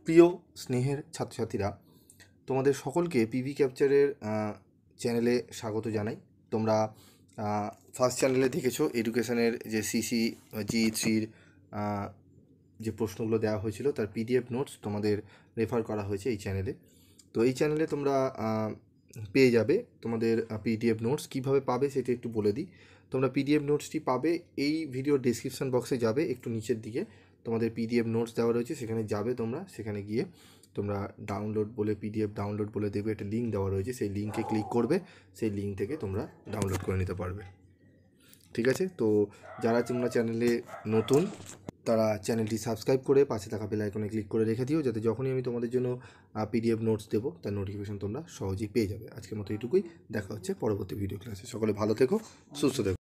প্রিয় স্নেহের ছাত্রছাত্রীরা, তোমাদের সকলকে পিভি ক্যাপচারের চ্যানেলে স্বাগত জানাই। তোমরা ফার্স্ট চ্যানেলে দেখেছো এডুকেশনের যে সিসি জি3-র যে প্রশ্নগুলো দেওয়া হয়েছিল তার পিডিএফ নোটস তোমাদের রেফার করা হয়েছে এই চ্যানেলে। তো এই চ্যানেলে তোমরা পেয়ে যাবে তোমাদের পিডিএফ নোটস। কীভাবে পাবে সেটা একটু বলে দিই। তোমরা পিডিএফ নোটসটি পাবে এই ভিডিওর ডেসক্রিপশন বক্সে যাবে, একটু নিচের দিকে তোমাদের পিডিএফ নোটস দেওয়া রয়েছে, সেখানে যাবে তোমরা। সেখানে গিয়ে তোমরা ডাউনলোড বলে পিডিএফ ডাউনলোড বলে দেবে, একটা লিঙ্ক দেওয়া রয়েছে, সেই লিঙ্কে ক্লিক করবে, সেই লিঙ্ক থেকে তোমরা ডাউনলোড করে নিতে পারবে। ঠিক আছে? তো যারা তোমরা চ্যানেলে নতুন তারা চ্যানেলটি সাবস্ক্রাইব করে পাশে থাকা বেল আইকনে ক্লিক করে রেখে দিও, যাতে যখনই আমি তোমাদের জন্য পিডিএফ নোটস দেবো তার নোটিফিকেশন তোমরা সহজেই পেয়ে যাবে। আজকের মতো এইটুকুই, দেখা হচ্ছে পরবর্তী ভিডিও ক্লাসে। সকলে ভালো থেকো, সুস্থ থেকো।